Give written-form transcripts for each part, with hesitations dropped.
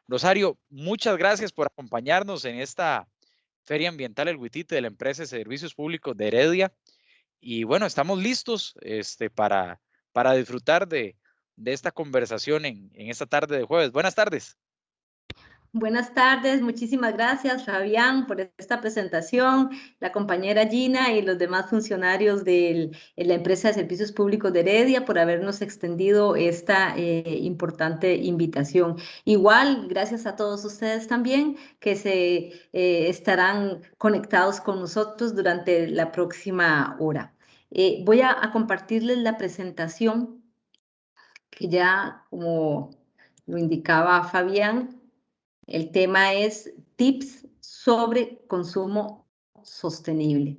Rosario, muchas gracias por acompañarnos en esta Feria Ambiental El Huitite de la empresa de Servicios Públicos de Heredia. Y bueno, estamos listos para disfrutar de esta conversación en esta tarde de jueves. Buenas tardes. Buenas tardes, muchísimas gracias Fabián por esta presentación, la compañera Gina y los demás funcionarios de la empresa de servicios públicos de Heredia por habernos extendido esta importante invitación. Igual, gracias a todos ustedes también que se estarán conectados con nosotros durante la próxima hora. Voy a compartirles la presentación que ya, como lo indicaba Fabián, el tema es tips sobre consumo sostenible.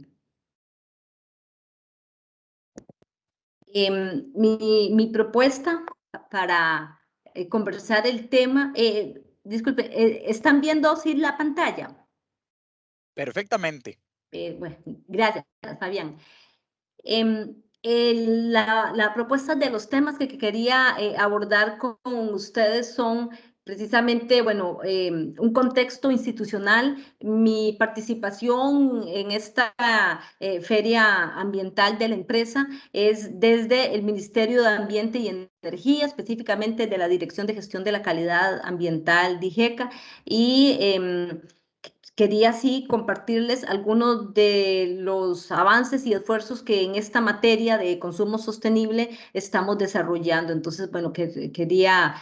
Mi propuesta para conversar el tema, disculpe, ¿están viendo sí la pantalla? Perfectamente. Bueno, gracias, Fabián. La propuesta de los temas que quería abordar con ustedes son precisamente, bueno, un contexto institucional, mi participación en esta feria ambiental de la empresa es desde el Ministerio de Ambiente y Energía, específicamente de la Dirección de Gestión de la Calidad Ambiental, DIGECA, y quería así compartirles algunos de los avances y esfuerzos que en esta materia de consumo sostenible estamos desarrollando. Entonces, bueno, quería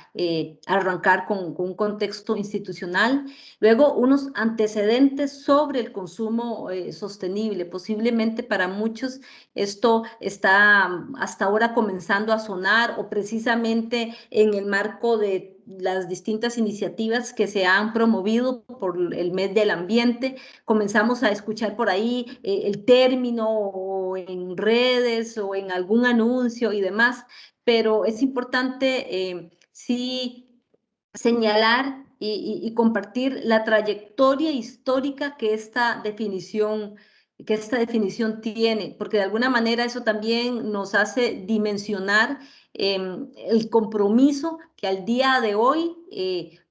arrancar con un contexto institucional, luego unos antecedentes sobre el consumo sostenible. Posiblemente para muchos esto está hasta ahora comenzando a sonar o precisamente en el marco de las distintas iniciativas que se han promovido por el mes del ambiente. Comenzamos a escuchar por ahí el término o en redes o en algún anuncio y demás, pero es importante sí señalar y compartir la trayectoria histórica que esta definición tiene, porque de alguna manera eso también nos hace dimensionar el compromiso que al día de hoy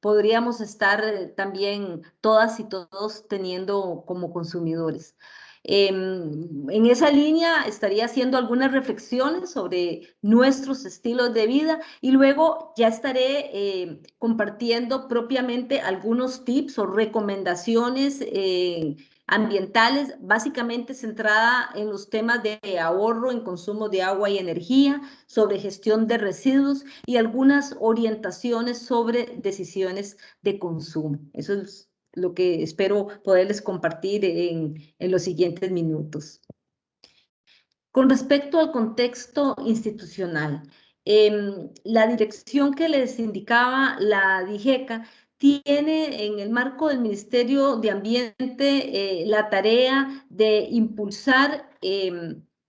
podríamos estar también todas y todos teniendo como consumidores. En esa línea estaría haciendo algunas reflexiones sobre nuestros estilos de vida y luego ya estaré compartiendo propiamente algunos tips o recomendaciones ambientales, básicamente centrada en los temas de ahorro en consumo de agua y energía, sobre gestión de residuos y algunas orientaciones sobre decisiones de consumo. Eso es lo que espero poderles compartir en los siguientes minutos. Con respecto al contexto institucional, la dirección que les indicaba la DIGECA tiene en el marco del Ministerio de Ambiente la tarea de impulsar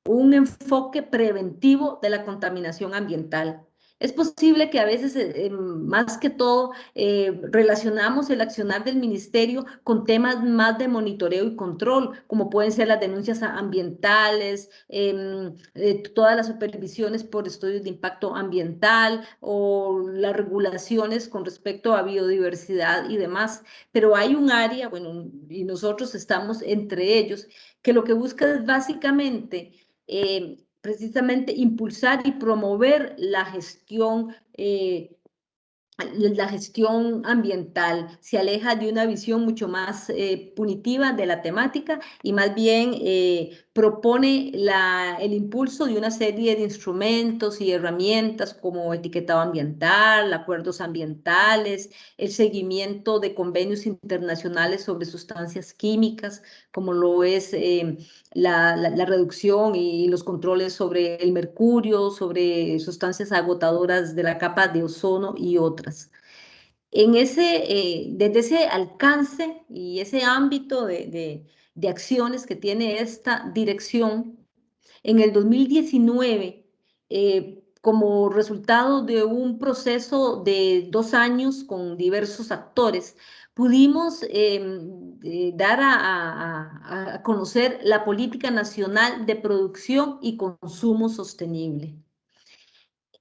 un enfoque preventivo de la contaminación ambiental. Es posible que a veces, más que todo, relacionamos el accionar del ministerio con temas más de monitoreo y control, como pueden ser las denuncias ambientales, todas las supervisiones por estudios de impacto ambiental o las regulaciones con respecto a biodiversidad y demás. Pero hay un área, bueno, y nosotros estamos entre ellos, que lo que busca es básicamente precisamente impulsar y promover la gestión ambiental, se aleja de una visión mucho más punitiva de la temática y más bien propone el impulso de una serie de instrumentos y herramientas como etiquetado ambiental, acuerdos ambientales, el seguimiento de convenios internacionales sobre sustancias químicas, como lo es la reducción y los controles sobre el mercurio, sobre sustancias agotadoras de la capa de ozono y otras. Desde ese alcance y ese ámbito de acciones que tiene esta dirección, en el 2019, como resultado de un proceso de 2 años con diversos actores, pudimos dar a conocer la Política Nacional de Producción y Consumo Sostenible.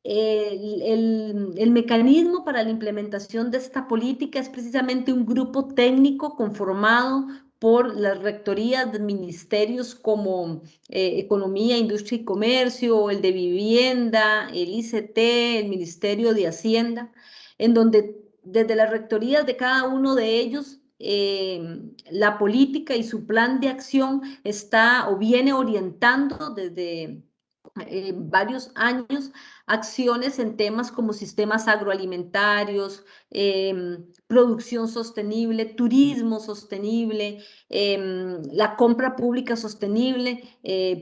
el mecanismo para la implementación de esta política es precisamente un grupo técnico conformado por las rectorías de ministerios como Economía, Industria y Comercio, el de Vivienda, el ICT, el Ministerio de Hacienda, en donde desde las rectorías de cada uno de ellos la política y su plan de acción está o viene orientando desde varios años acciones en temas como sistemas agroalimentarios, producción sostenible, turismo sostenible, la compra pública sostenible,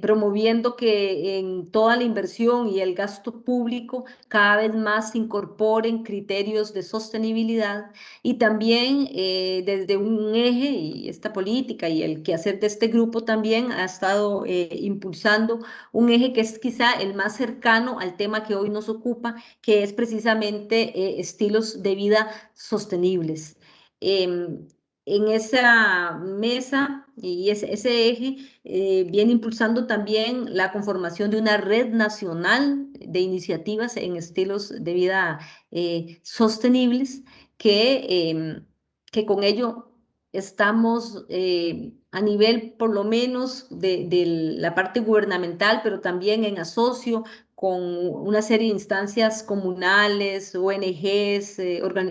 promoviendo que en toda la inversión y el gasto público cada vez más se incorporen criterios de sostenibilidad y también desde un eje y esta política y el quehacer de este grupo también ha estado impulsando un eje que es quizá el más cercano al tema que hoy nos ocupa, que es precisamente estilos de vida sostenibles. En esa mesa y ese eje viene impulsando también la conformación de una red nacional de iniciativas en estilos de vida sostenibles que con ello estamos a nivel por lo menos de la parte gubernamental, pero también en asocio con una serie de instancias comunales, ONGs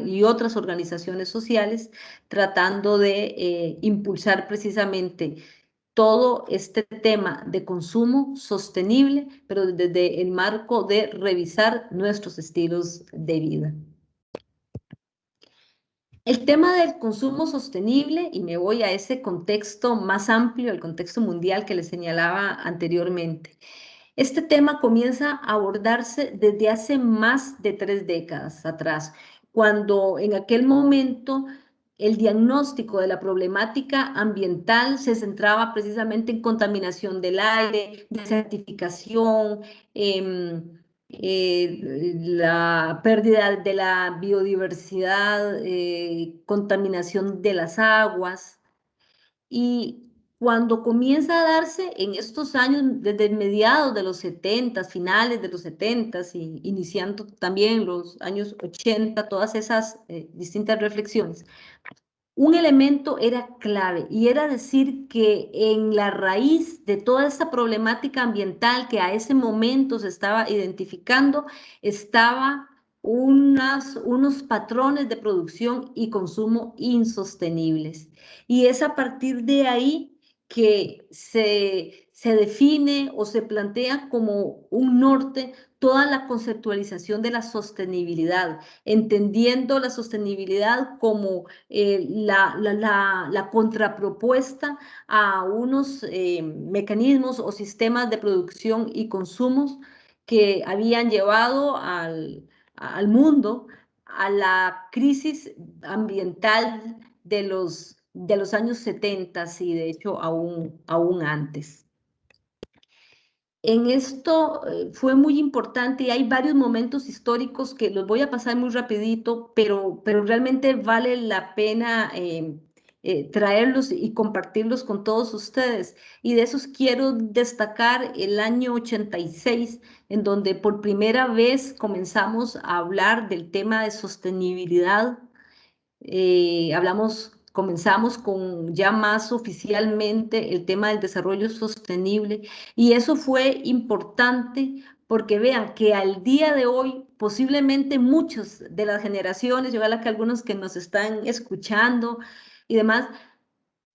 y otras organizaciones sociales, tratando de impulsar precisamente todo este tema de consumo sostenible, pero desde el marco de revisar nuestros estilos de vida. El tema del consumo sostenible, y me voy a ese contexto más amplio, el contexto mundial que les señalaba anteriormente. Este tema comienza a abordarse desde hace más de 3 décadas atrás, cuando en aquel momento el diagnóstico de la problemática ambiental se centraba precisamente en contaminación del aire, desertificación, la pérdida de la biodiversidad, contaminación de las aguas. Y cuando comienza a darse en estos años, desde mediados de los 70, finales de los 70 y iniciando también los años 80, todas esas distintas reflexiones, un elemento era clave y era decir que en la raíz de toda esta problemática ambiental que a ese momento se estaba identificando estaba unos patrones de producción y consumo insostenibles. Y es a partir de ahí que se define o se plantea como un norte toda la conceptualización de la sostenibilidad, entendiendo la sostenibilidad como la contrapropuesta a unos mecanismos o sistemas de producción y consumos que habían llevado al mundo a la crisis ambiental de los años 70 y de hecho aún antes. En esto fue muy importante y hay varios momentos históricos que los voy a pasar muy rapidito, pero realmente vale la pena traerlos y compartirlos con todos ustedes. Y de esos quiero destacar el año 86, en donde por primera vez comenzamos a hablar del tema de sostenibilidad. Comenzamos con ya más oficialmente el tema del desarrollo sostenible y eso fue importante porque vean que al día de hoy posiblemente muchos de las generaciones, yo ojalá que algunos que nos están escuchando y demás,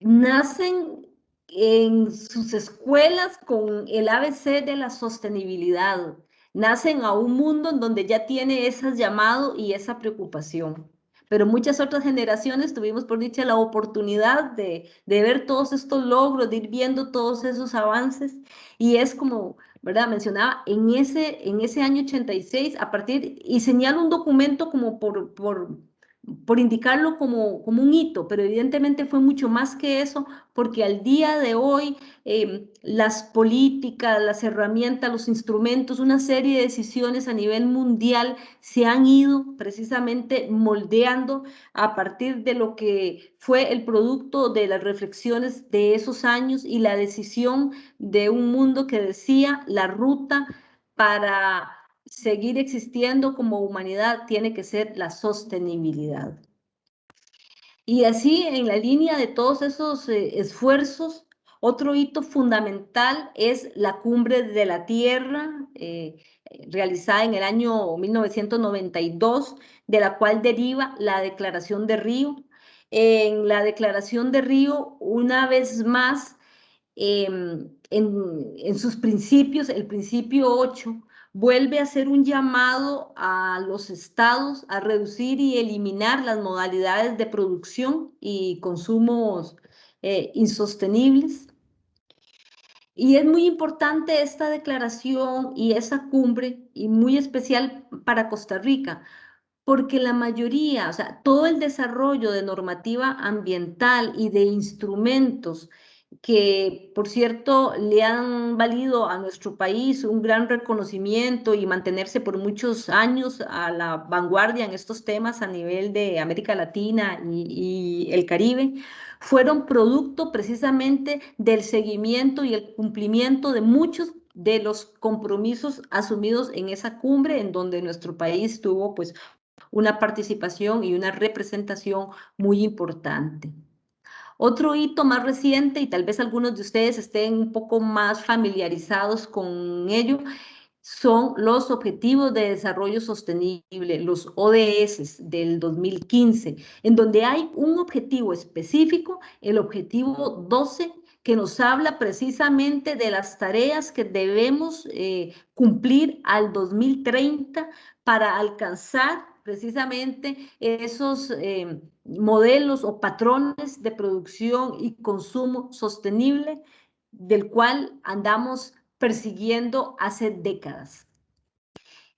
nacen en sus escuelas con el ABC de la sostenibilidad, nacen a un mundo en donde ya tiene ese llamado y esa preocupación. Pero muchas otras generaciones tuvimos, por dicha, la oportunidad de ver todos estos logros, de ir viendo todos esos avances. Y es como, ¿verdad? Mencionaba, en ese año 86, a partir, y señalo un documento como por indicarlo como un hito, pero evidentemente fue mucho más que eso, porque al día de hoy las políticas, las herramientas, los instrumentos, una serie de decisiones a nivel mundial se han ido precisamente moldeando a partir de lo que fue el producto de las reflexiones de esos años y la decisión de un mundo que decía la ruta para seguir existiendo como humanidad tiene que ser la sostenibilidad. Y así, en la línea de todos esos esfuerzos, otro hito fundamental es la Cumbre de la Tierra, realizada en el año 1992, de la cual deriva la Declaración de Río. En la Declaración de Río, una vez más, en sus principios, el principio 8 vuelve a hacer un llamado a los estados a reducir y eliminar las modalidades de producción y consumos insostenibles. Y es muy importante esta declaración y esa cumbre, y muy especial para Costa Rica, porque la mayoría, o sea, todo el desarrollo de normativa ambiental y de instrumentos que, por cierto, le han valido a nuestro país un gran reconocimiento y mantenerse por muchos años a la vanguardia en estos temas a nivel de América Latina y el Caribe, fueron producto precisamente del seguimiento y el cumplimiento de muchos de los compromisos asumidos en esa cumbre, en donde nuestro país tuvo pues una participación y una representación muy importante. Otro hito más reciente, y tal vez algunos de ustedes estén un poco más familiarizados con ello, son los Objetivos de Desarrollo Sostenible, los ODS del 2015, en donde hay un objetivo específico, el objetivo 12, que nos habla precisamente de las tareas que debemos cumplir al 2030 para alcanzar precisamente esos modelos o patrones de producción y consumo sostenible del cual andamos persiguiendo hace décadas.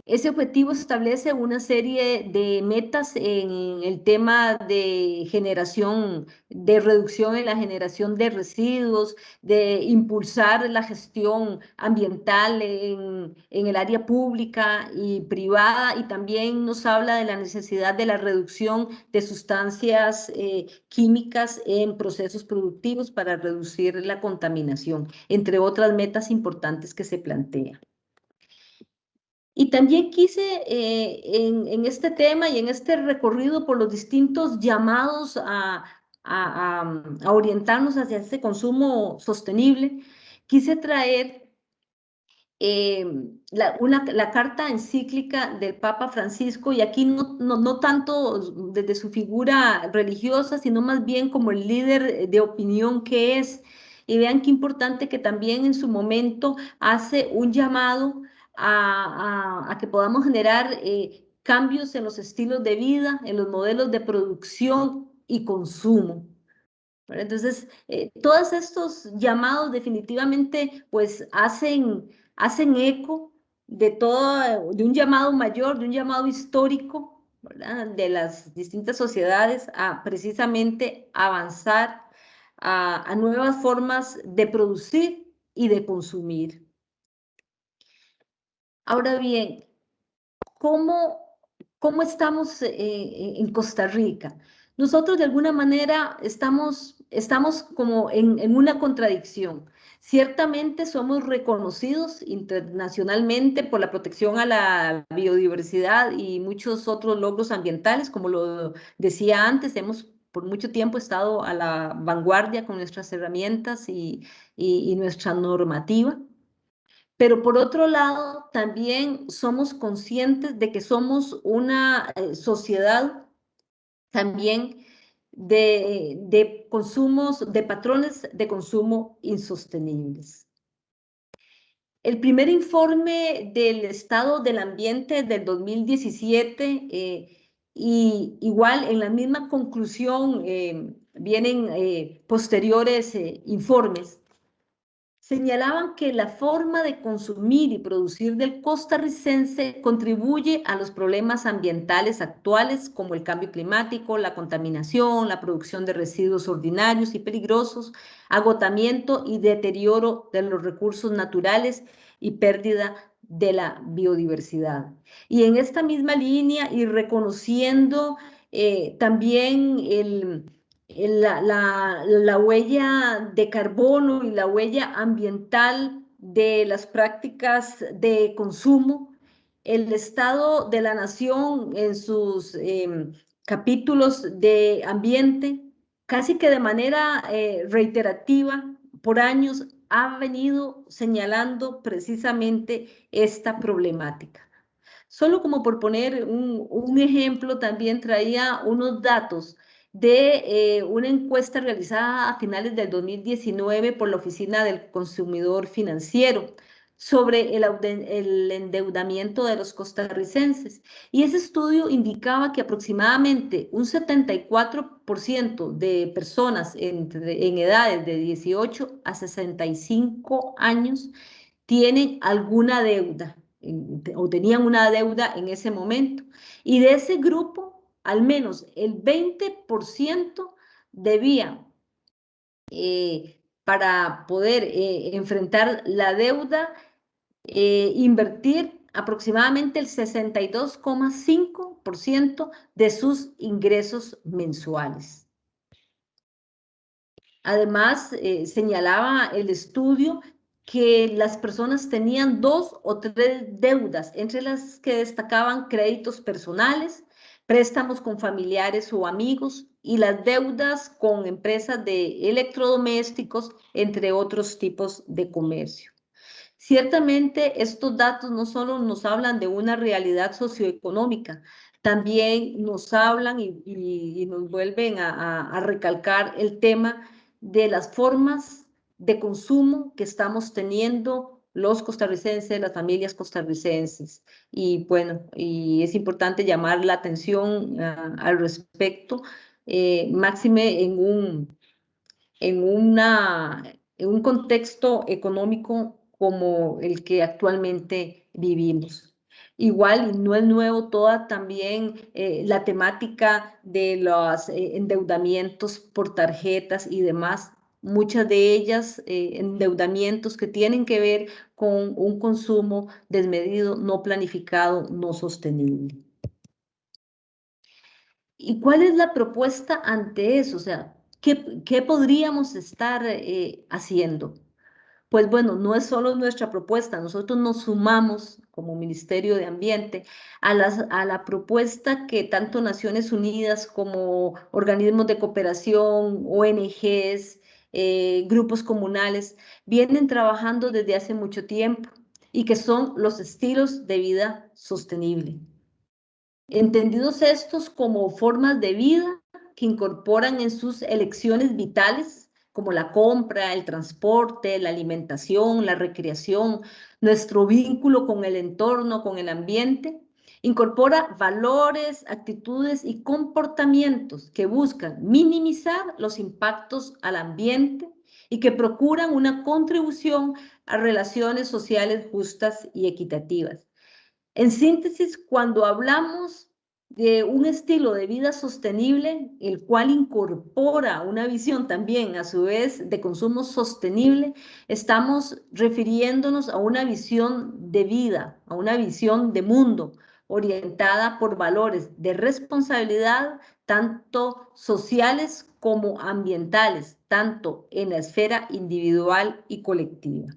Ese objetivo establece una serie de metas en el tema de generación, de reducción en la generación de residuos, de impulsar la gestión ambiental en el área pública y privada, y también nos habla de la necesidad de la reducción de sustancias químicas en procesos productivos para reducir la contaminación, entre otras metas importantes que se plantean. Y también quise en este tema y en este recorrido por los distintos llamados a orientarnos hacia este consumo sostenible, quise traer la carta encíclica del Papa Francisco, y aquí no tanto desde su figura religiosa, sino más bien como el líder de opinión que es. Y vean qué importante que también en su momento hace un llamado a que podamos generar cambios en los estilos de vida, en los modelos de producción y consumo. Entonces, todos estos llamados definitivamente pues hacen eco de todo, de un llamado mayor, de un llamado histórico, ¿verdad? De las distintas sociedades a precisamente avanzar a nuevas formas de producir y de consumir. Ahora bien, ¿cómo, cómo estamos en Costa Rica? Nosotros de alguna manera estamos como en una contradicción. Ciertamente somos reconocidos internacionalmente por la protección a la biodiversidad y muchos otros logros ambientales, como lo decía antes, hemos por mucho tiempo estado a la vanguardia con nuestras herramientas y nuestra normativa. Pero por otro lado, también somos conscientes de que somos una sociedad también de consumos, de patrones de consumo insostenibles. El primer informe del estado del ambiente del 2017, y igual en la misma conclusión vienen posteriores informes, señalaban que la forma de consumir y producir del costarricense contribuye a los problemas ambientales actuales como el cambio climático, la contaminación, la producción de residuos ordinarios y peligrosos, agotamiento y deterioro de los recursos naturales y pérdida de la biodiversidad. Y en esta misma línea y reconociendo también la huella de carbono y la huella ambiental de las prácticas de consumo, el Estado de la Nación en sus capítulos de ambiente, casi que de manera reiterativa, por años, ha venido señalando precisamente esta problemática. Solo como por poner un ejemplo, también traía unos datos de una encuesta realizada a finales del 2019 por la Oficina del Consumidor Financiero sobre el endeudamiento de los costarricenses. Y ese estudio indicaba que aproximadamente un 74% de personas en edades de 18 a 65 años tienen alguna deuda o tenían una deuda en ese momento. Y de ese grupo, al menos el 20% debía, para poder enfrentar la deuda, invertir aproximadamente el 62,5% de sus ingresos mensuales. Además, señalaba el estudio que las personas tenían 2 o 3 deudas, entre las que destacaban créditos personales, préstamos con familiares o amigos y las deudas con empresas de electrodomésticos, entre otros tipos de comercio. Ciertamente, estos datos no solo nos hablan de una realidad socioeconómica, también nos hablan y nos vuelven a recalcar el tema de las formas de consumo que estamos teniendo los costarricenses, las familias costarricenses. Y bueno, y es importante llamar la atención al respecto, máxime en un contexto económico como el que actualmente vivimos. Igual, y no es nuevo, toda también la temática de los endeudamientos por tarjetas y demás, muchas de ellas endeudamientos que tienen que ver con un consumo desmedido, no planificado, no sostenible. ¿Y cuál es la propuesta ante eso? O sea, ¿qué podríamos estar haciendo? Pues bueno, no es solo nuestra propuesta, nosotros nos sumamos como Ministerio de Ambiente a la propuesta que tanto Naciones Unidas como organismos de cooperación, ONGs, grupos comunales, vienen trabajando desde hace mucho tiempo y que son los estilos de vida sostenible. Entendidos estos como formas de vida que incorporan en sus elecciones vitales, como la compra, el transporte, la alimentación, la recreación, nuestro vínculo con el entorno, con el ambiente, incorpora valores, actitudes y comportamientos que buscan minimizar los impactos al ambiente y que procuran una contribución a relaciones sociales justas y equitativas. En síntesis, cuando hablamos de un estilo de vida sostenible, el cual incorpora una visión también, a su vez, de consumo sostenible, estamos refiriéndonos a una visión de vida, a una visión de mundo, orientada por valores de responsabilidad, tanto sociales como ambientales, tanto en la esfera individual y colectiva.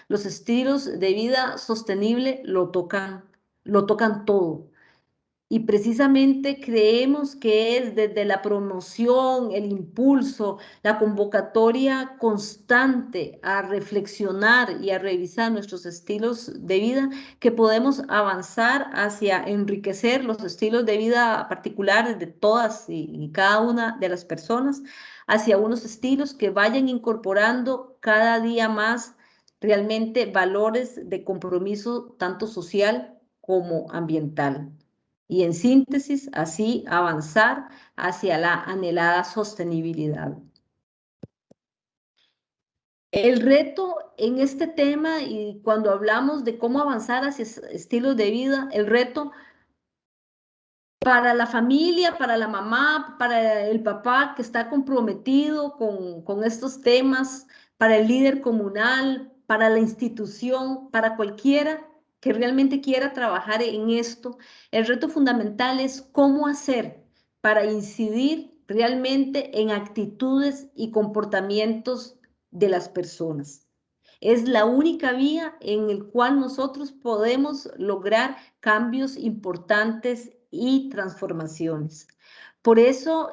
Los estilos de vida sostenible lo tocan todo. Y precisamente creemos que es desde la promoción, el impulso, la convocatoria constante a reflexionar y a revisar nuestros estilos de vida que podemos avanzar hacia enriquecer los estilos de vida particulares de todas y cada una de las personas, hacia unos estilos que vayan incorporando cada día más realmente valores de compromiso tanto social como ambiental. Y en síntesis, así avanzar hacia la anhelada sostenibilidad. El reto en este tema y cuando hablamos de cómo avanzar hacia estilos de vida, el reto para la familia, para la mamá, para el papá que está comprometido con estos temas, para el líder comunal, para la institución, para cualquiera que realmente quiera trabajar en esto, el reto fundamental es cómo hacer para incidir realmente en actitudes y comportamientos de las personas. Es la única vía en el cual nosotros podemos lograr cambios importantes y transformaciones. Por eso,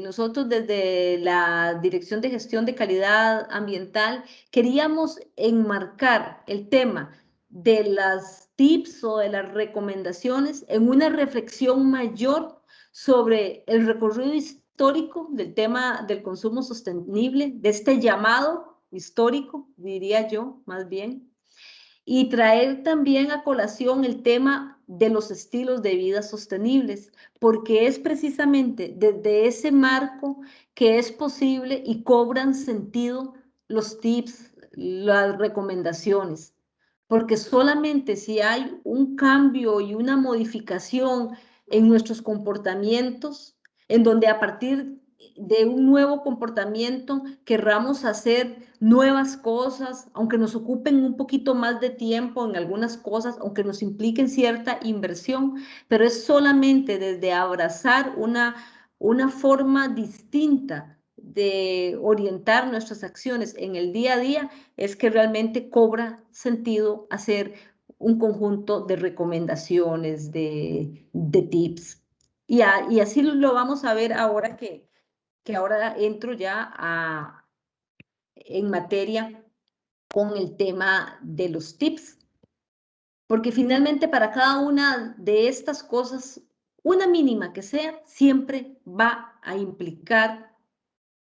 nosotros desde la Dirección de Gestión de Calidad Ambiental queríamos enmarcar el tema de las tips o de las recomendaciones en una reflexión mayor sobre el recorrido histórico del tema del consumo sostenible, de este llamado histórico, diría yo, más bien, y traer también a colación el tema de los estilos de vida sostenibles, porque es precisamente desde ese marco que es posible y cobran sentido los tips, las recomendaciones, porque solamente si hay un cambio y una modificación en nuestros comportamientos, en donde a partir de un nuevo comportamiento querramos hacer nuevas cosas, aunque nos ocupen un poquito más de tiempo en algunas cosas, aunque nos impliquen cierta inversión, pero es solamente desde abrazar una forma distinta de orientar nuestras acciones en el día a día, es que realmente cobra sentido hacer un conjunto de recomendaciones, de tips. Y así lo vamos a ver ahora que ahora entro ya en materia con el tema de los tips, porque finalmente para cada una de estas cosas, una mínima que sea, siempre va a implicar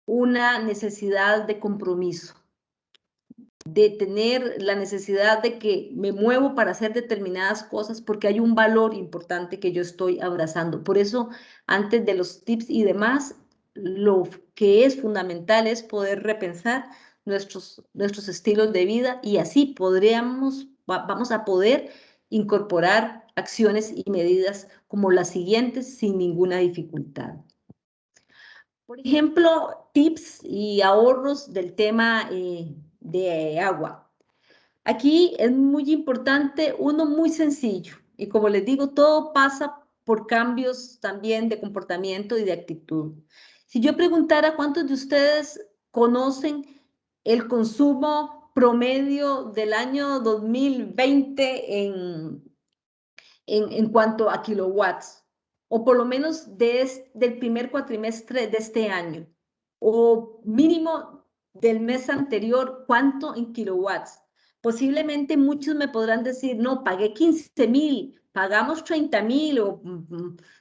una necesidad de compromiso, de tener la necesidad de que me muevo para hacer determinadas cosas porque hay un valor importante que yo estoy abrazando. Por eso, antes de los tips y demás, lo que es fundamental es poder repensar nuestros estilos de vida y así vamos a poder incorporar acciones y medidas como las siguientes sin ninguna dificultad. Por ejemplo, tips y ahorros del tema de agua. Aquí es muy importante uno muy sencillo y como les digo, todo pasa por cambios también de comportamiento y de actitud. Si yo preguntara cuántos de ustedes conocen el consumo promedio del año 2020 en cuanto a kilowatts, o por lo menos del primer cuatrimestre de este año, o mínimo del mes anterior, ¿cuánto en kilowatts? Posiblemente muchos me podrán decir, no, pagué 15,000, pagamos 30,000,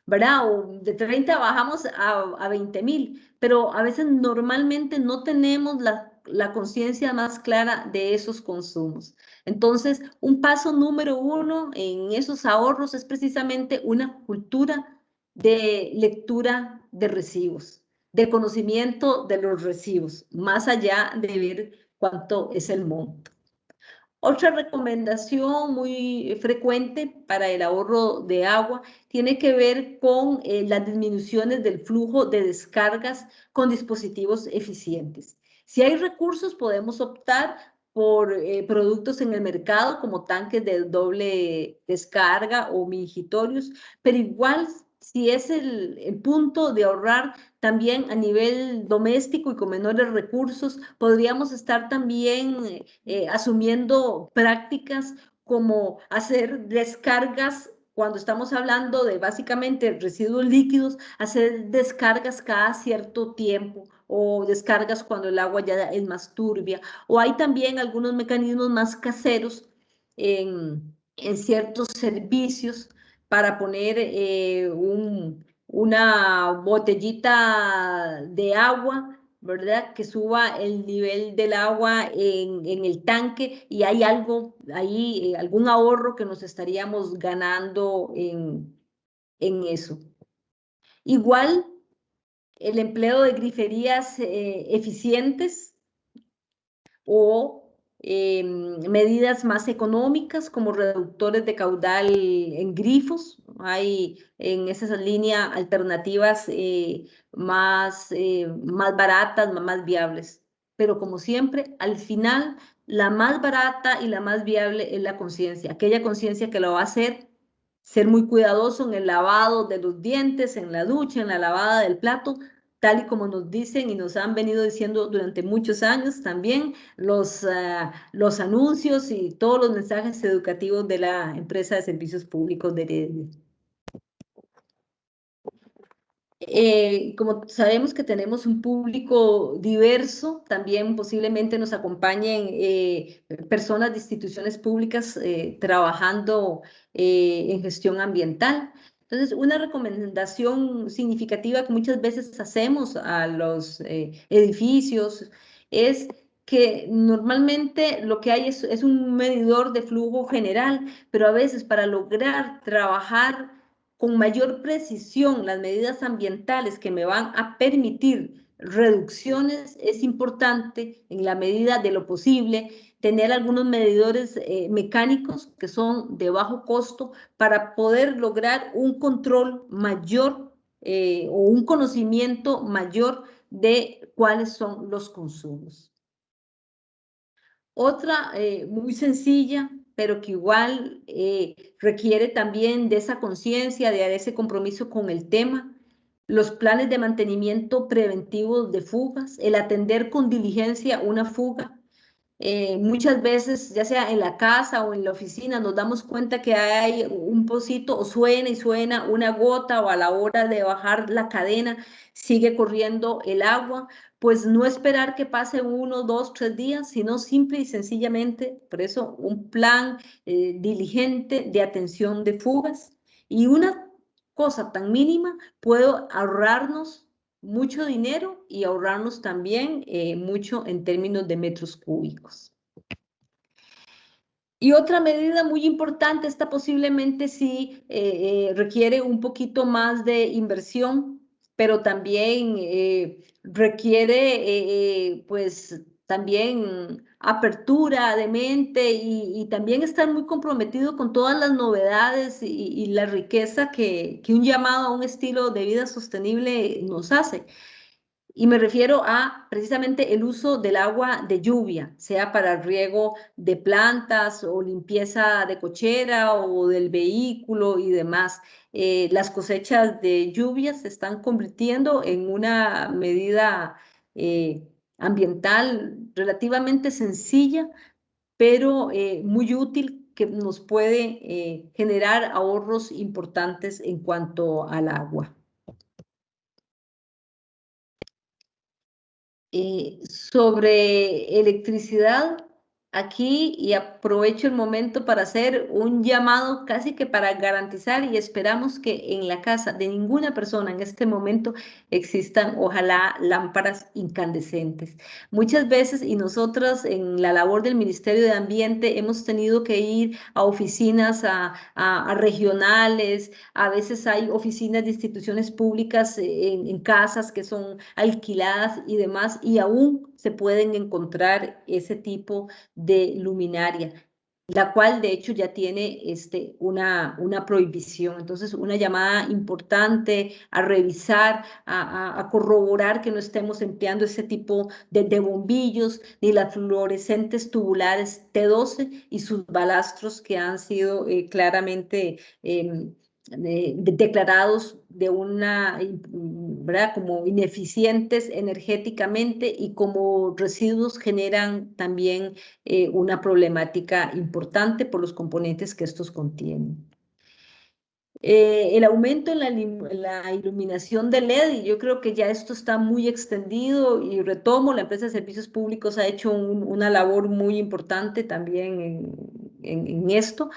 ¿verdad? O de 30 bajamos a 20,000, pero a veces normalmente no tenemos la conciencia más clara de esos consumos. Entonces, un paso número uno en esos ahorros es precisamente una cultura de lectura de recibos, de conocimiento de los recibos, más allá de ver cuánto es el monto. Otra recomendación muy frecuente para el ahorro de agua tiene que ver con las disminuciones del flujo de descargas con dispositivos eficientes. Si hay recursos, podemos optar por productos en el mercado como tanques de doble descarga o mingitorios, pero igual si es el punto de ahorrar también a nivel doméstico y con menores recursos, podríamos estar también asumiendo prácticas como hacer descargas cuando estamos hablando de básicamente residuos líquidos, hacer descargas cada cierto tiempo o descargas cuando el agua ya es más turbia. O hay también algunos mecanismos más caseros en ciertos servicios para poner una botellita de agua, ¿verdad? Que suba el nivel del agua en el tanque y hay algo ahí, algún ahorro que nos estaríamos ganando en eso. Igual, el empleo de griferías eficientes o medidas más económicas como reductores de caudal en grifos. Hay en esa línea alternativas más baratas, más viables. Pero como siempre, al final, la más barata y la más viable es la conciencia, aquella conciencia que lo va a hacer ser muy cuidadoso en el lavado de los dientes, en la ducha, en la lavada del plato, tal y como nos dicen y nos han venido diciendo durante muchos años también los anuncios y todos los mensajes educativos de la empresa de servicios públicos de Heredia. Como sabemos que tenemos un público diverso, también posiblemente nos acompañen personas de instituciones públicas trabajando en gestión ambiental. Entonces, una recomendación significativa que muchas veces hacemos a los edificios es que normalmente lo que hay es un medidor de flujo general, pero a veces para lograr trabajar con mayor precisión las medidas ambientales que me van a permitir reducciones, es importante en la medida de lo posible tener algunos medidores mecánicos que son de bajo costo para poder lograr un control mayor o un conocimiento mayor de cuáles son los consumos. Otra muy sencilla, pero que igual requiere también de esa conciencia, de ese compromiso con el tema, los planes de mantenimiento preventivo de fugas, el atender con diligencia una fuga. Muchas veces, ya sea en la casa o en la oficina, nos damos cuenta que hay un pocito o suena y suena una gota o a la hora de bajar la cadena sigue corriendo el agua, pues no esperar que pase 1, 2, 3 días, sino simple y sencillamente, por eso un plan diligente de atención de fugas. Y una cosa tan mínima puede ahorrarnos mucho dinero y ahorrarnos también mucho en términos de metros cúbicos. Y otra medida muy importante, esta posiblemente sí requiere un poquito más de inversión, pero también requiere pues también apertura de mente y también estar muy comprometido con todas las novedades y la riqueza que un llamado a un estilo de vida sostenible nos hace. Y me refiero a precisamente el uso del agua de lluvia, sea para riego de plantas o limpieza de cochera o del vehículo y demás. Las cosechas de lluvia se están convirtiendo en una medida ambiental relativamente sencilla, pero muy útil que nos puede generar ahorros importantes en cuanto al agua. Sobre electricidad, aquí y aprovecho el momento para hacer un llamado casi que para garantizar y esperamos que en la casa de ninguna persona en este momento existan, ojalá, lámparas incandescentes. Muchas veces y nosotros en la labor del Ministerio de Ambiente hemos tenido que ir a oficinas, a regionales, a veces hay oficinas de instituciones públicas en casas que son alquiladas y demás, y aún se pueden encontrar ese tipo de luminaria, la cual de hecho ya tiene una prohibición. Entonces, una llamada importante a revisar, a corroborar que no estemos empleando ese tipo de bombillos, ni las fluorescentes tubulares T12 y sus balastros que han sido claramente declarados de una, ¿verdad? Como ineficientes energéticamente y como residuos generan también una problemática importante por los componentes que estos contienen. El aumento en la iluminación de LED, y yo creo que ya esto está muy extendido y retomo, la empresa de servicios públicos ha hecho una labor muy importante también en esto.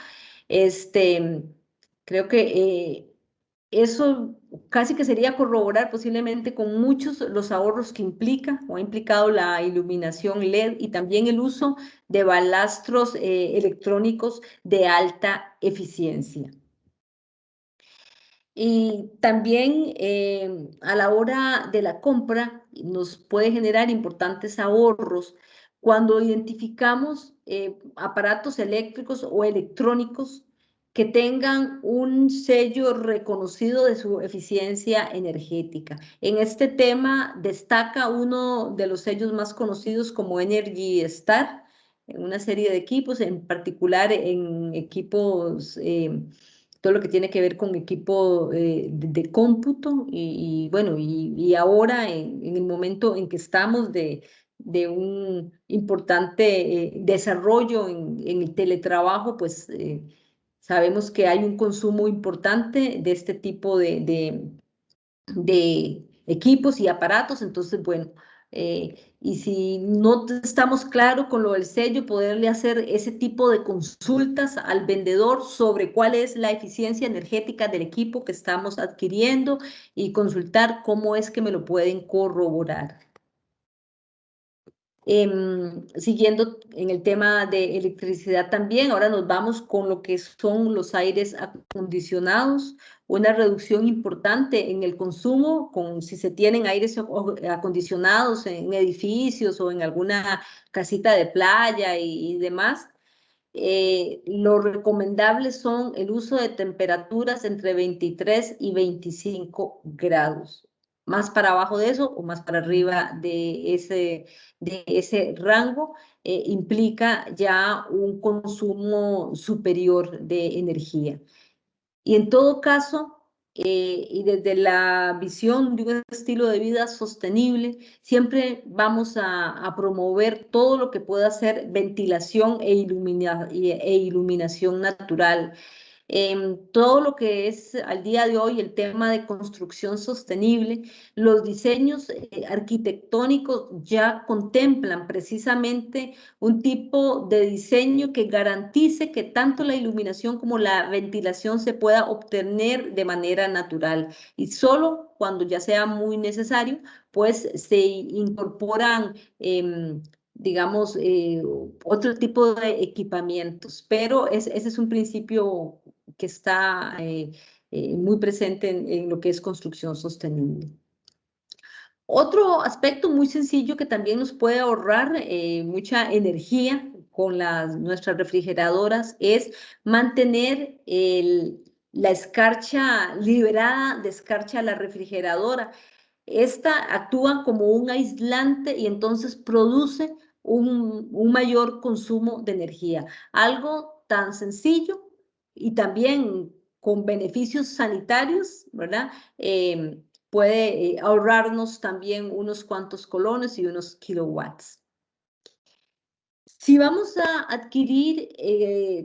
Creo que eso casi que sería corroborar posiblemente con muchos los ahorros que implica o ha implicado la iluminación LED y también el uso de balastros electrónicos de alta eficiencia. Y también a la hora de la compra nos puede generar importantes ahorros cuando identificamos aparatos eléctricos o electrónicos que tengan un sello reconocido de su eficiencia energética. En este tema destaca uno de los sellos más conocidos como Energy Star, en una serie de equipos, en particular en equipos todo lo que tiene que ver con equipo de cómputo bueno, y ahora en el momento en que estamos de un importante desarrollo en el teletrabajo, pues sabemos que hay un consumo importante de este tipo de equipos y aparatos, entonces, bueno, y si no estamos claros con lo del sello, poderle hacer ese tipo de consultas al vendedor sobre cuál es la eficiencia energética del equipo que estamos adquiriendo y consultar cómo es que me lo pueden corroborar. Siguiendo en el tema de electricidad también, ahora nos vamos con lo que son los aires acondicionados, una reducción importante en el consumo, si se tienen aires acondicionados en edificios o en alguna casita de playa y demás. Lo recomendable son el uso de temperaturas entre 23 y 25 grados. Más para abajo de eso o más para arriba de ese rango implica ya un consumo superior de energía. Y en todo caso, y desde la visión de un estilo de vida sostenible, siempre vamos a promover todo lo que pueda ser ventilación e iluminación natural. Todo lo que es al día de hoy el tema de construcción sostenible, los diseños arquitectónicos ya contemplan precisamente un tipo de diseño que garantice que tanto la iluminación como la ventilación se pueda obtener de manera natural y solo cuando ya sea muy necesario, pues se incorporan digamos, otro tipo de equipamientos, pero ese es un principio que está muy presente en lo que es construcción sostenible. Otro aspecto muy sencillo que también nos puede ahorrar mucha energía con nuestras refrigeradoras es mantener la escarcha liberada de escarcha a la refrigeradora. Esta actúa como un aislante y entonces produce un mayor consumo de energía. Algo tan sencillo y también con beneficios sanitarios, ¿verdad? Puede ahorrarnos también unos cuantos colones y unos kilowatts. Si vamos a adquirir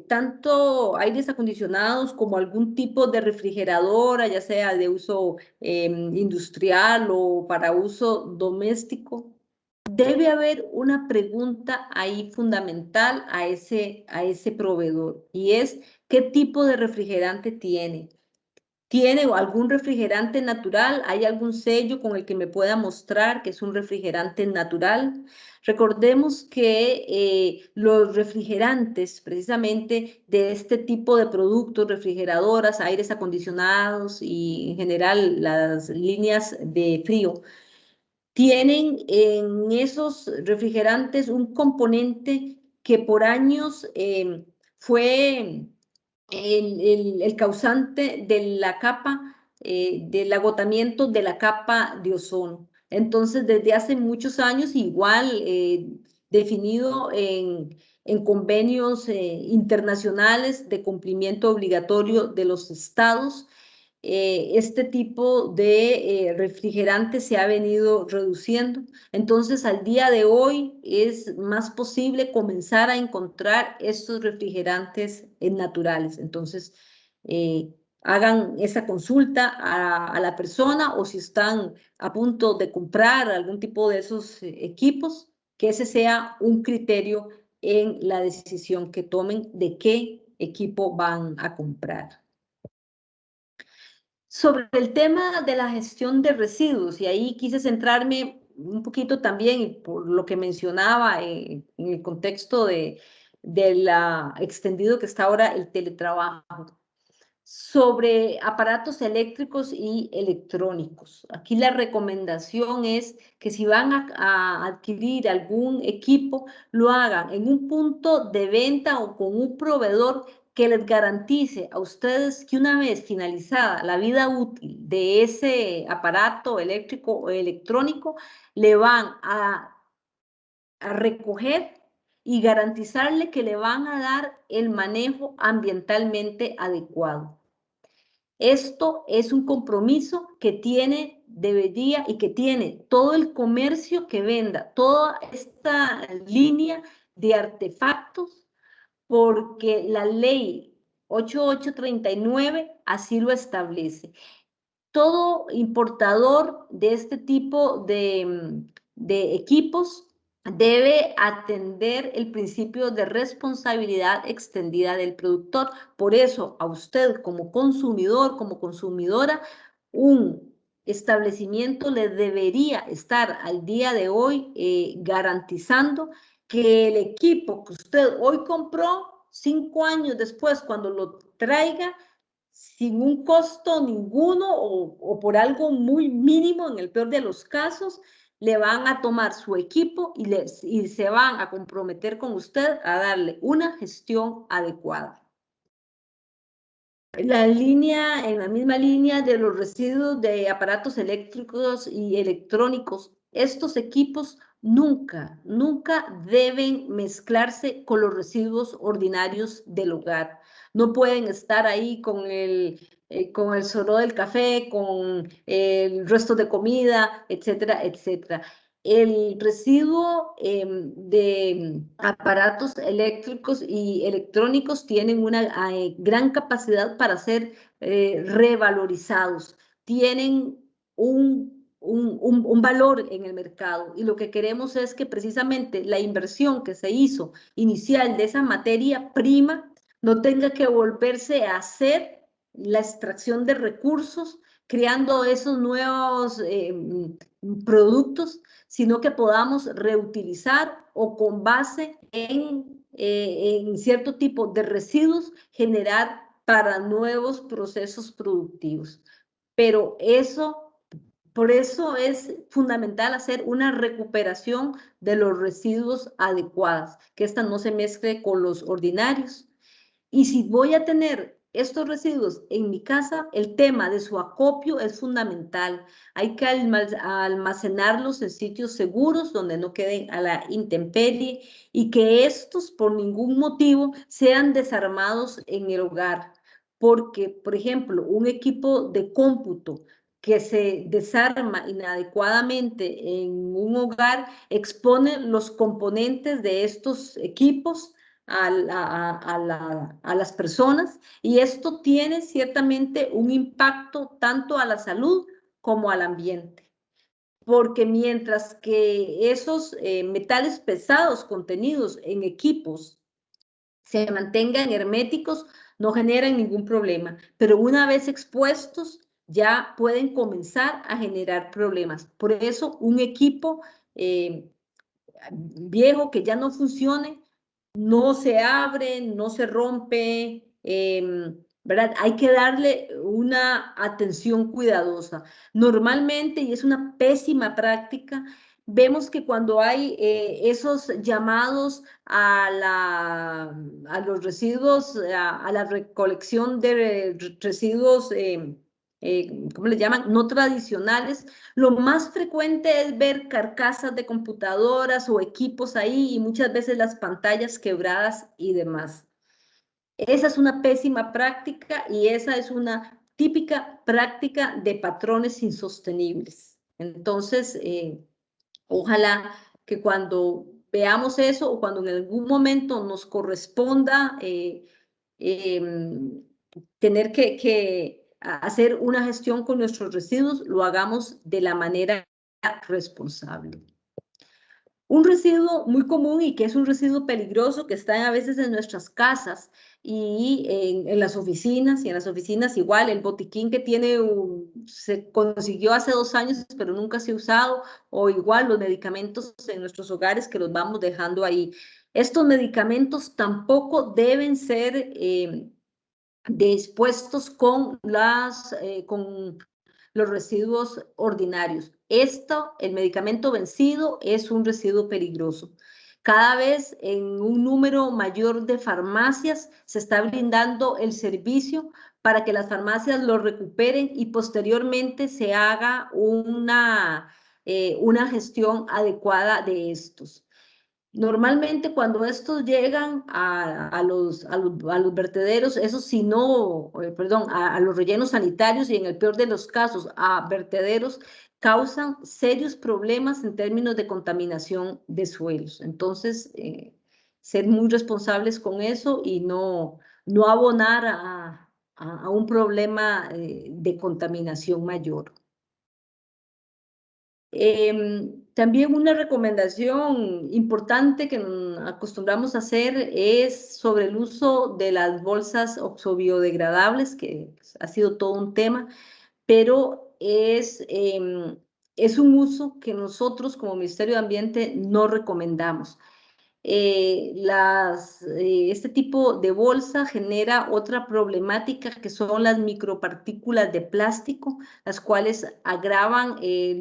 tanto aires acondicionados como algún tipo de refrigeradora, ya sea de uso industrial o para uso doméstico, debe haber una pregunta ahí fundamental a ese proveedor y es ¿qué tipo de refrigerante tiene? ¿Tiene algún refrigerante natural? ¿Hay algún sello con el que me pueda mostrar que es un refrigerante natural? Recordemos que los refrigerantes, precisamente de este tipo de productos, refrigeradoras, aires acondicionados y en general las líneas de frío, tienen en esos refrigerantes un componente que por años fue el causante de la capa, del agotamiento de la capa de ozono. Entonces, desde hace muchos años, igual definido en convenios internacionales de cumplimiento obligatorio de los estados, este tipo de refrigerante se ha venido reduciendo. Entonces, al día de hoy es más posible comenzar a encontrar estos refrigerantes naturales. Entonces, hagan esa consulta a la persona o si están a punto de comprar algún tipo de esos equipos, que ese sea un criterio en la decisión que tomen de qué equipo van a comprar. Sobre el tema de la gestión de residuos, y ahí quise centrarme un poquito también por lo que mencionaba en el contexto de la extendido que está ahora el teletrabajo, sobre aparatos eléctricos y electrónicos. Aquí la recomendación es que si van a adquirir algún equipo, lo hagan en un punto de venta o con un proveedor que les garantice a ustedes que una vez finalizada la vida útil de ese aparato eléctrico o electrónico, le van a recoger y garantizarle que le van a dar el manejo ambientalmente adecuado. Esto es un compromiso que debería y que tiene todo el comercio que venda, toda esta línea de artefactos, porque la ley 8839 así lo establece. Todo importador de este tipo de equipos debe atender el principio de responsabilidad extendida del productor. Por eso, a usted como consumidor, como consumidora, un establecimiento le debería estar al día de hoy garantizando que el equipo que usted hoy compró, 5 años después, cuando lo traiga, sin un costo ninguno o por algo muy mínimo, en el peor de los casos, le van a tomar su equipo y se van a comprometer con usted a darle una gestión adecuada. En la misma línea de los residuos de aparatos eléctricos y electrónicos, estos equipos nunca deben mezclarse con los residuos ordinarios del hogar. No pueden estar ahí con el soró del café, con el resto de comida, etcétera, etcétera. El residuo de aparatos eléctricos y electrónicos tienen una gran capacidad para ser revalorizados, tienen un valor en el mercado, y lo que queremos es que precisamente la inversión que se hizo inicial de esa materia prima no tenga que volverse a hacer la extracción de recursos, creando esos nuevos productos, sino que podamos reutilizar o con base en cierto tipo de residuos generar para nuevos procesos productivos. Pero por eso es fundamental hacer una recuperación de los residuos adecuadas, que esta no se mezcle con los ordinarios. Y si voy a tener estos residuos en mi casa, el tema de su acopio es fundamental. Hay que almacenarlos en sitios seguros donde no queden a la intemperie y que estos por ningún motivo sean desarmados en el hogar. Porque, por ejemplo, un equipo de cómputo que se desarma inadecuadamente en un hogar expone los componentes de estos equipos a las personas, y esto tiene ciertamente un impacto tanto a la salud como al ambiente, porque mientras que esos metales pesados contenidos en equipos se mantengan herméticos, no generan ningún problema, pero una vez expuestos ya pueden comenzar a generar problemas. Por eso un equipo viejo que ya no funcione no se abre, no se rompe, ¿verdad? Hay que darle una atención cuidadosa. Normalmente, y es una pésima práctica, vemos que cuando hay esos llamados a los residuos, a la recolección de residuos, ¿cómo le llaman? No tradicionales, lo más frecuente es ver carcasas de computadoras o equipos ahí y muchas veces las pantallas quebradas y demás. Esa es una pésima práctica y esa es una típica práctica de patrones insostenibles. Entonces, ojalá que cuando veamos eso o cuando en algún momento nos corresponda tener que hacer una gestión con nuestros residuos, lo hagamos de la manera responsable. Un residuo muy común y que es un residuo peligroso que está a veces en nuestras casas y en las oficinas, y en las oficinas igual, el botiquín que se consiguió hace 2 años pero nunca se ha usado, o igual los medicamentos en nuestros hogares que los vamos dejando ahí. Estos medicamentos tampoco deben ser dispuestos con los residuos ordinarios. El medicamento vencido es un residuo peligroso. Cada vez en un número mayor de farmacias se está brindando el servicio para que las farmacias lo recuperen y posteriormente se haga una gestión adecuada de estos. Normalmente cuando estos llegan a los vertederos, eso si no, perdón, a los rellenos sanitarios y en el peor de los casos a vertederos, causan serios problemas en términos de contaminación de suelos. Entonces, ser muy responsables con eso y no abonar a un problema de contaminación mayor. También una recomendación importante que acostumbramos a hacer es sobre el uso de las bolsas oxobiodegradables, que ha sido todo un tema, pero es un uso que nosotros como Ministerio de Ambiente no recomendamos. Este tipo de bolsa genera otra problemática que son las micropartículas de plástico, las cuales agravan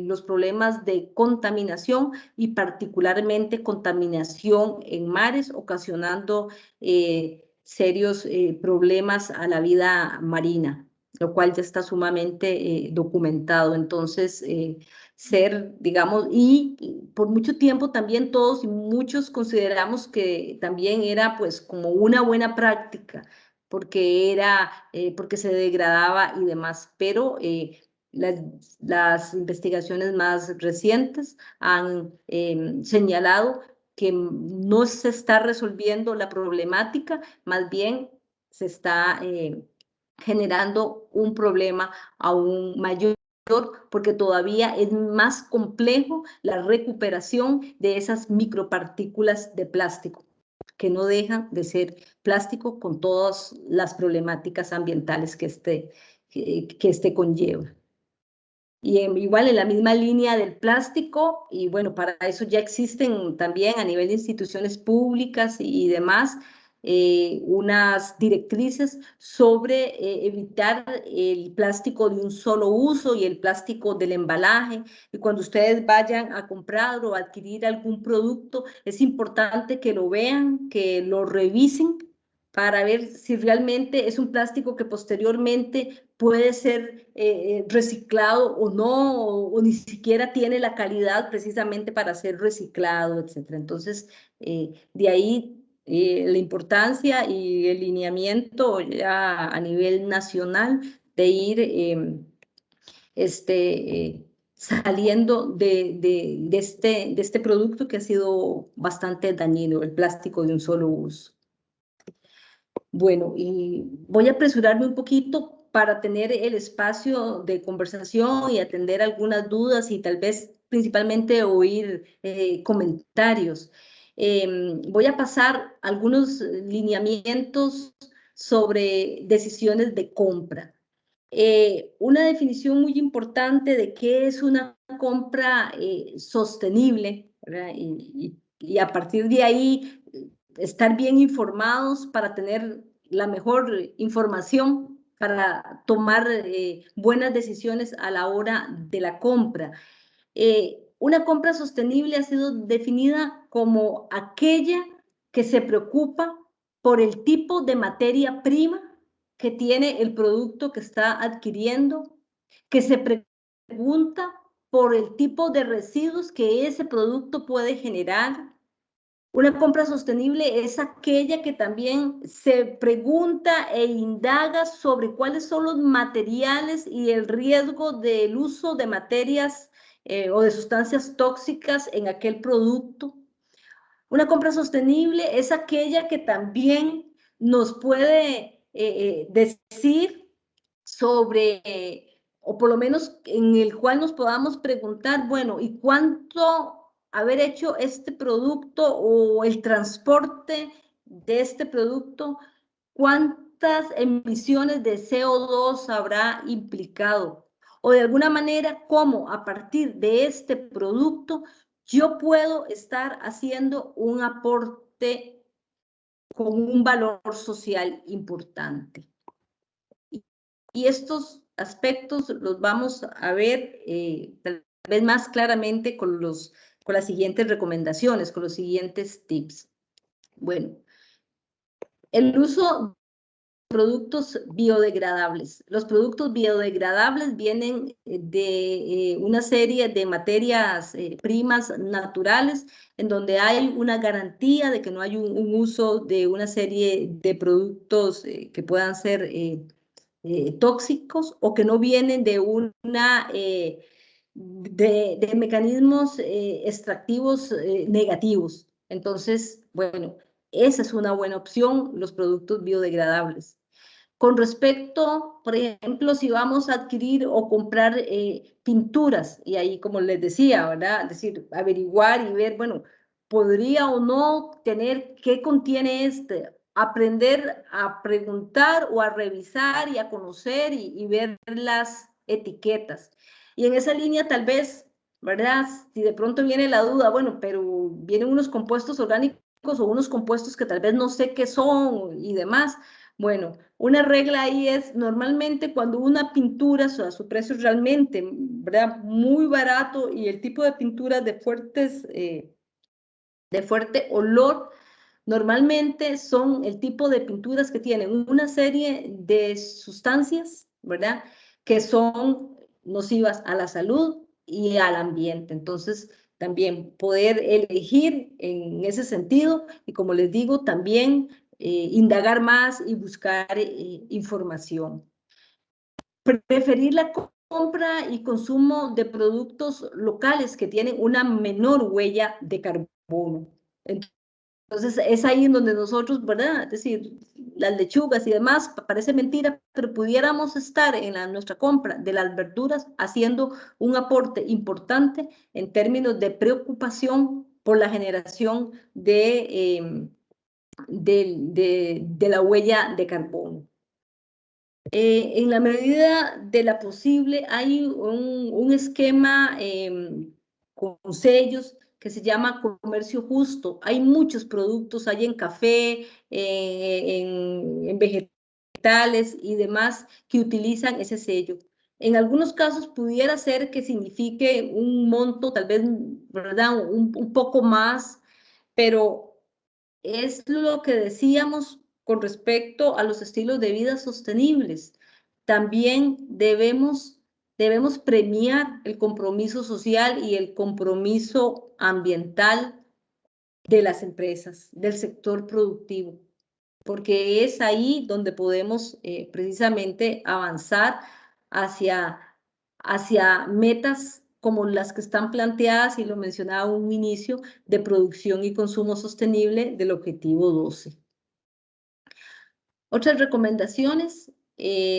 los problemas de contaminación y particularmente contaminación en mares, ocasionando serios problemas a la vida marina, lo cual ya está sumamente documentado. Entonces, digamos, y por mucho tiempo también todos y muchos consideramos que también era pues como una buena práctica, porque se degradaba y demás, pero las investigaciones más recientes han señalado que no se está resolviendo la problemática, más bien se está generando un problema aún mayor porque todavía es más complejo la recuperación de esas micropartículas de plástico, que no dejan de ser plástico con todas las problemáticas ambientales que este conlleva. Y igual en la misma línea del plástico, y bueno, para eso ya existen también a nivel de instituciones públicas y demás, unas directrices sobre evitar el plástico de un solo uso y el plástico del embalaje. Y cuando ustedes vayan a comprar o adquirir algún producto, es importante que lo vean, que lo revisen para ver si realmente es un plástico que posteriormente puede ser reciclado o no, o ni siquiera tiene la calidad precisamente para ser reciclado, etc. Entonces, de ahí la importancia y el lineamiento ya a nivel nacional de ir saliendo de este producto que ha sido bastante dañino, el plástico de un solo uso. Bueno, y voy a apresurarme un poquito para tener el espacio de conversación y atender algunas dudas y tal vez principalmente oír comentarios. Voy a pasar algunos lineamientos sobre decisiones de compra. Una definición muy importante de qué es una compra sostenible, ¿verdad? Y a partir de ahí estar bien informados para tener la mejor información para tomar buenas decisiones a la hora de la compra. Una compra sostenible ha sido definida como aquella que se preocupa por el tipo de materia prima que tiene el producto que está adquiriendo, que se pregunta por el tipo de residuos que ese producto puede generar. Una compra sostenible es aquella que también se pregunta e indaga sobre cuáles son los materiales y el riesgo del uso de materias o de sustancias tóxicas en aquel producto. Una compra sostenible es aquella que también nos puede decir sobre, o por lo menos en el cual nos podamos preguntar, bueno, ¿y cuánto haber hecho este producto o el transporte de este producto, cuántas emisiones de CO2 habrá implicado? O de alguna manera, cómo a partir de este producto yo puedo estar haciendo un aporte con un valor social importante. Y estos aspectos los vamos a ver tal vez más claramente con las siguientes recomendaciones, con los siguientes tips. Bueno, el uso productos biodegradables. Los productos biodegradables vienen de una serie de materias primas naturales en donde hay una garantía de que no hay un uso de una serie de productos que puedan ser tóxicos o que no vienen de de mecanismos extractivos negativos. Entonces, bueno, esa es una buena opción, los productos biodegradables. Con respecto, por ejemplo, si vamos a adquirir o comprar pinturas, y ahí como les decía, ¿verdad? Es decir, averiguar y ver, bueno, podría o no tener qué contiene aprender a preguntar o a revisar y a conocer y ver las etiquetas. Y en esa línea tal vez, ¿verdad? Si de pronto viene la duda, bueno, pero vienen unos compuestos orgánicos o unos compuestos que tal vez no sé qué son y demás. Bueno, una regla ahí es normalmente cuando una pintura, o sea, su precio es realmente, ¿verdad? Muy barato y el tipo de pinturas de fuerte olor, normalmente son el tipo de pinturas que tienen una serie de sustancias, ¿verdad? Que son nocivas a la salud y al ambiente. Entonces, también poder elegir en ese sentido y como les digo, también indagar más y buscar información. Preferir la compra y consumo de productos locales que tienen una menor huella de carbono. Entonces es ahí en donde nosotros, ¿verdad? Es decir, las lechugas y demás, parece mentira, pero pudiéramos estar en nuestra compra de las verduras haciendo un aporte importante en términos de preocupación por la generación de la huella de carbono. En la medida de la posible, hay un esquema con sellos que se llama comercio justo. Hay muchos productos, hay en café, en vegetales y demás que utilizan ese sello. En algunos casos pudiera ser que signifique un monto, tal vez, ¿verdad? Un poco más, pero es lo que decíamos con respecto a los estilos de vida sostenibles. También debemos premiar el compromiso social y el compromiso ambiental de las empresas, del sector productivo, porque es ahí donde podemos precisamente avanzar hacia, hacia metas como las que están planteadas, y lo mencionaba en un inicio, de producción y consumo sostenible del objetivo 12. Otras recomendaciones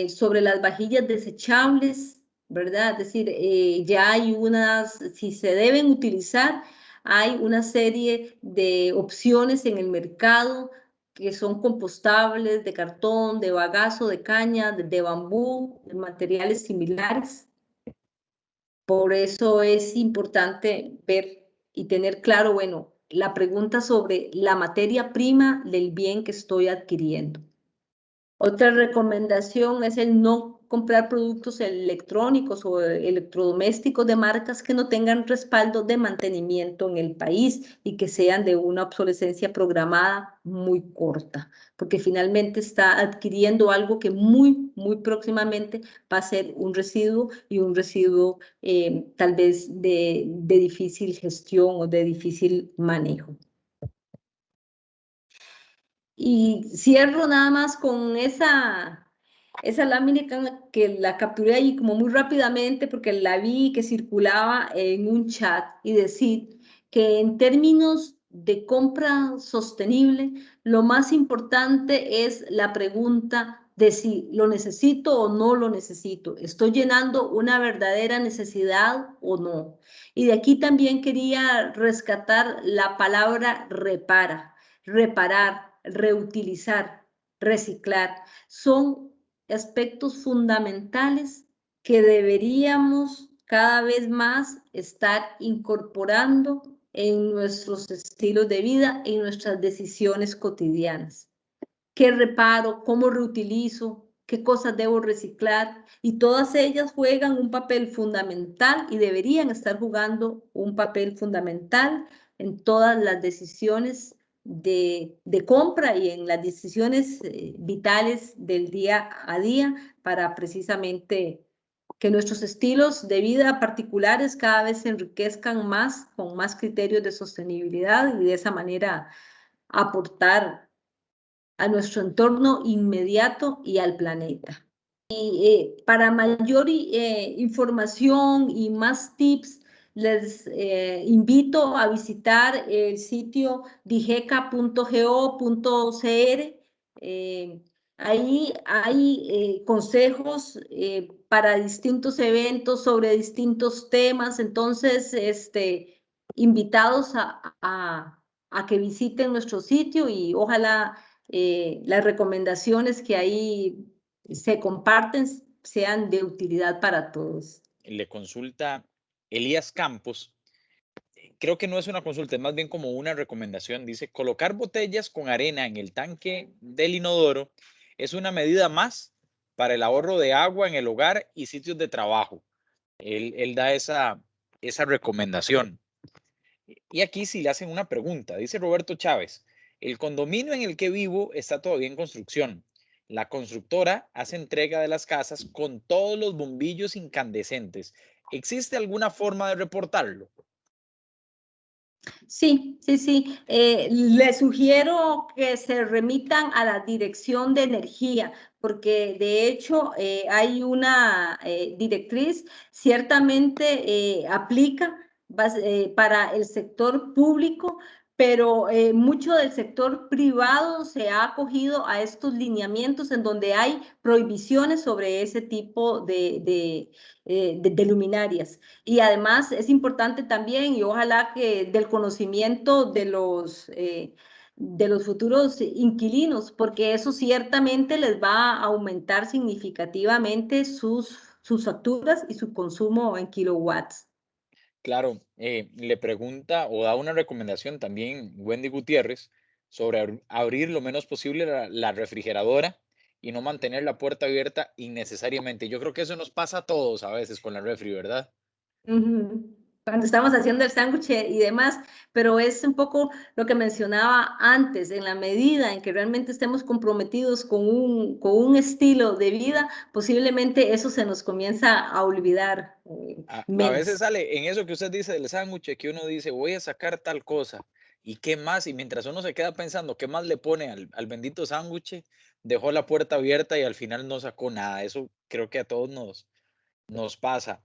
sobre las vajillas desechables, ¿verdad? Es decir, ya hay unas, si se deben utilizar, hay una serie de opciones en el mercado que son compostables, de cartón, de bagazo, de caña, de bambú, de materiales similares. Por eso es importante ver y tener claro, bueno, la pregunta sobre la materia prima del bien que estoy adquiriendo. Otra recomendación es el no comprar productos electrónicos o electrodomésticos de marcas que no tengan respaldo de mantenimiento en el país y que sean de una obsolescencia programada muy corta, porque finalmente está adquiriendo algo que muy próximamente va a ser un residuo y un residuo tal vez de difícil gestión o de difícil manejo. Y cierro nada más con esa lámina que la capturé ahí como muy rápidamente porque la vi que circulaba en un chat y decir que en términos de compra sostenible, lo más importante es la pregunta de si lo necesito o no lo necesito. ¿Estoy llenando una verdadera necesidad o no? Y de aquí también quería rescatar la palabra repara, reparar, reutilizar, reciclar. Son aspectos fundamentales que deberíamos cada vez más estar incorporando en nuestros estilos de vida, en nuestras decisiones cotidianas. ¿Qué reparo? ¿Cómo reutilizo? ¿Qué cosas debo reciclar? Y todas ellas juegan un papel fundamental y deberían estar jugando un papel fundamental en todas las decisiones de compra y en las decisiones vitales del día a día para precisamente que nuestros estilos de vida particulares cada vez se enriquezcan más con más criterios de sostenibilidad y de esa manera aportar a nuestro entorno inmediato y al planeta. Para mayor información y más tips, les invito a visitar el sitio digeca.go.cr. Ahí hay consejos para distintos eventos sobre distintos temas, entonces invitados a que visiten nuestro sitio y ojalá las recomendaciones que ahí se comparten sean de utilidad para todos. Le consulta Elías Campos. Creo que no es una consulta, es más bien como una recomendación. Dice, colocar botellas con arena en el tanque del inodoro es una medida más para el ahorro de agua en el hogar y sitios de trabajo. Él da esa recomendación. Y aquí sí le hacen una pregunta. Dice Roberto Chávez, el condominio en el que vivo está todavía en construcción. La constructora hace entrega de las casas con todos los bombillos incandescentes. ¿Existe alguna forma de reportarlo? Sí, sí, sí. Les sugiero que se remitan a la Dirección de Energía, porque de hecho hay una directriz, ciertamente aplica para el sector público, pero mucho del sector privado se ha acogido a estos lineamientos en donde hay prohibiciones sobre ese tipo de luminarias. Y además es importante también, y ojalá que del conocimiento de los futuros inquilinos, porque eso ciertamente les va a aumentar significativamente sus facturas y su consumo en kilowatts. Claro, le pregunta o da una recomendación también Wendy Gutiérrez sobre abrir lo menos posible la refrigeradora y no mantener la puerta abierta innecesariamente. Yo creo que eso nos pasa a todos a veces con la refri, ¿verdad? Ujú. Cuando estamos haciendo el sándwich y demás, pero es un poco lo que mencionaba antes, en la medida en que realmente estemos comprometidos con un estilo de vida, posiblemente eso se nos comienza a olvidar A veces menos. sale en eso que usted dice del sándwich, que uno dice, voy a sacar tal cosa, y qué más, y mientras uno se queda pensando qué más le pone al bendito sándwich, dejó la puerta abierta y al final no sacó nada. Eso creo que a todos nos pasa.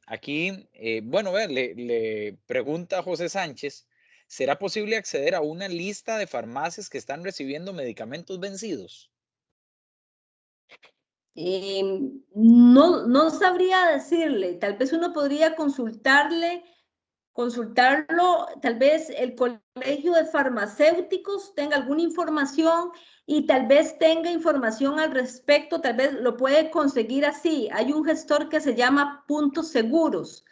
Aquí, bueno, ve, le pregunta José Sánchez, ¿será posible acceder a una lista de farmacias que están recibiendo medicamentos vencidos? No sabría decirle, tal vez uno podría consultarlo, tal vez el colegio de farmacéuticos tenga alguna información y tal vez tenga información al respecto, tal vez lo puede conseguir así. Hay un gestor que se llama Puntos Seguros.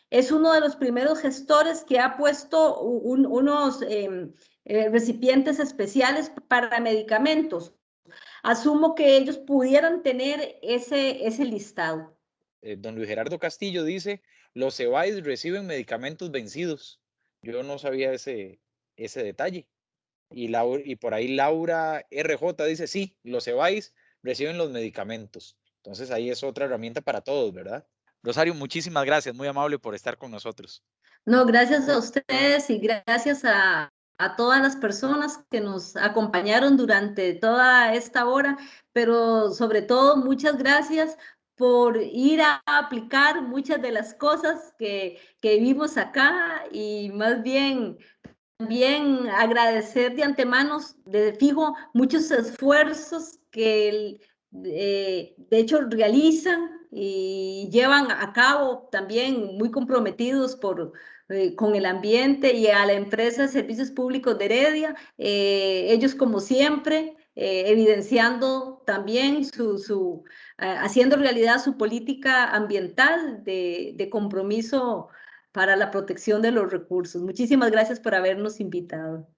Es uno de los primeros gestores que ha puesto unos recipientes especiales para medicamentos. Asumo que ellos pudieran tener ese listado. Don Luis Gerardo Castillo dice, los EBAIS reciben medicamentos vencidos. Yo no sabía ese detalle. Y por ahí Laura RJ dice, sí, los EBAIS reciben los medicamentos. Entonces ahí es otra herramienta para todos, ¿verdad? Rosario, muchísimas gracias, muy amable por estar con nosotros. No, gracias a ustedes y gracias a todas las personas que nos acompañaron durante toda esta hora, pero sobre todo muchas gracias por ir a aplicar muchas de las cosas que vimos acá y más bien también agradecer de antemano, de fijo, muchos esfuerzos que de hecho realizan y llevan a cabo también muy comprometidos con el ambiente y a la empresa de Servicios Públicos de Heredia. Ellos como siempre, evidenciando también haciendo realidad su política ambiental de compromiso para la protección de los recursos. Muchísimas gracias por habernos invitado.